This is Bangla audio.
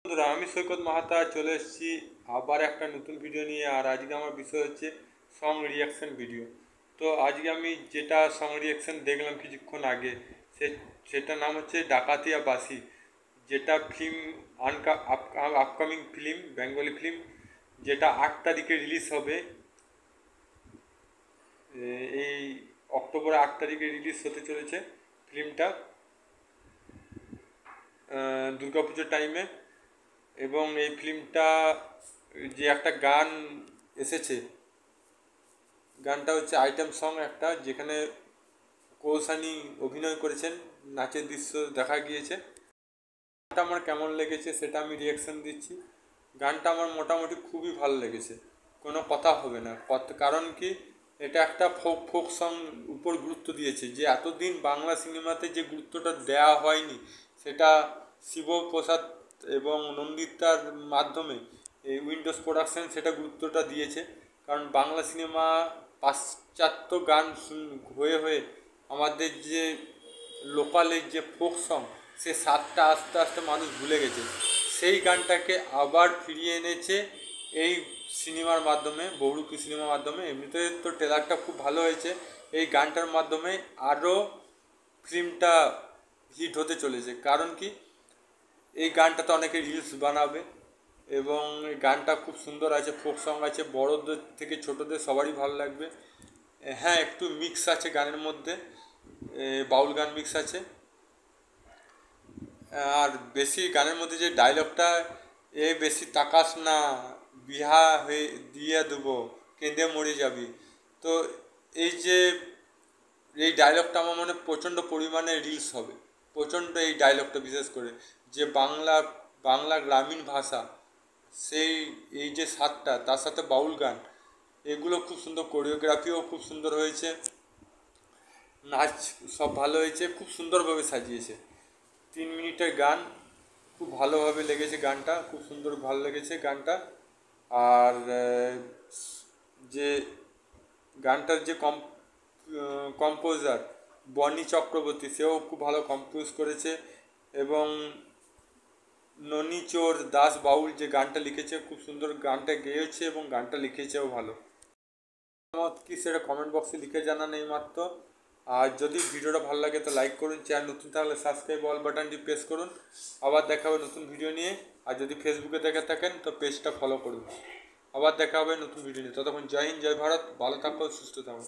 বন্ধুরা, আমি সৈকত মাহাতা চলে এসেছি আবার একটা নতুন ভিডিও নিয়ে। আর আজকে আমার বিষয় হচ্ছে সং রিয়াকশন ভিডিও। তো আজকে আমি যেটা সং রিয়াকশন দেখলাম কিছুক্ষণ আগে, সেটার নাম হচ্ছে ডাকাতিয়া বাসি, যেটা film upcoming film, Bengali film, যেটা 8 তারিখে রিলিজ হবে। এই অক্টোবর 8 তারিখে রিলিজ হতে চলেছে ফিল্মটা, দুর্গাপুজোর টাইমে। এবং এই ফিল্মটা যে একটা গান এসেছে, গানটা হচ্ছে আইটেম সং একটা, যেখানে কৌশানি অভিনয় করেছেন, নাচের দৃশ্য দেখা গিয়েছে। গানটা আমার কেমন লেগেছে সেটা আমি রিয়াকশান দিচ্ছি। গানটা আমার মোটামুটি খুবই ভালো লেগেছে, কোনো কথা হবে না। কারণ কি, এটা একটা ফোক সং উপর গুরুত্ব দিয়েছে, যে এতদিন বাংলা সিনেমাতে যে গুরুত্বটা দেওয়া হয়নি, সেটা শিবপ্রসাদ এবং নন্দিতার মাধ্যমে এই উইন্ডোজ প্রোডাকশন সেটা গুরুত্বটা দিয়েছে। কারণ বাংলা সিনেমা পাশ্চাত্য গান হয়ে হয়ে আমাদের যে লোকালের যে ফোক সং, সে স্বাদটা আস্তে আস্তে মানুষ ভুলে গেছে। সেই গানটাকে আবার ফিরিয়ে এনেছে এই সিনেমার মাধ্যমে, বহুরূপী সিনেমার মাধ্যমে। এমনিতে তো ট্রেলারটা খুব ভালো হয়েছে, এই গানটার মাধ্যমে আরও ফিল্মটা হিট হতে চলেছে। কারণ কি, এই গানটাতে অনেকে রিলস বানাবে এবং এই গানটা খুব সুন্দর আছে, ফোক সং আছে, বড়োদের থেকে ছোটোদের সবারই ভালো লাগবে। হ্যাঁ, একটু মিক্স আছে গানের মধ্যে, বাউল গান মিক্স আছে। আর বেশি গানের মধ্যে যে ডায়লগটা, এ বেশি তাকাস না, বিহা হয়ে দিয়ে দেবো, কেঁদে মরে যাবি, তো এই ডায়লগটা আমার মনে প্রচণ্ড পরিমাণে রিলস হবে, প্রচণ্ড। এই ডায়লগটা বিশেষ করে, যে বাংলা গ্রামীণ ভাষা, এই যে স্বাদটা, তার সাথে বাউল গান, এগুলো খুব সুন্দর, কোরিওগ্রাফিও খুব সুন্দর হয়েছে, নাচ সব ভালো হয়েছে, খুব সুন্দরভাবে সাজিয়েছে। 3 মিনিটের গান, খুব ভালোভাবে লেগেছে গানটা, খুব সুন্দর ভালো লেগেছে গানটা। আর যে গানটার যে কম্পোজার বনি চক্রবর্তী, সেও খুব ভালো কম্পোজ করেছে। এবং ননীচোর দাস বাউল যে গানটা লিখেছে, খুব সুন্দর গানটা গেয়েছে এবং গানটা লিখেছেও ভালো। মতামত কি সেটা কমেন্ট বক্সে লিখে জানান এইমাত্র। আর যদি ভিডিওটা ভালো লাগে তো লাইক করুন, চ্যানেল নতুন থাকলে সাবস্ক্রাইব অল বাটনটি প্রেস করুন। আবার দেখা হবে নতুন ভিডিও নিয়ে। আর যদি ফেসবুকে দেখে থাকেন তো পেজটা ফলো করুন। আবার দেখা হবে নতুন ভিডিও নিয়ে। ততক্ষণ জয় হিন্দ, জয় ভারত, ভালো থাকো, সুস্থ থাকো।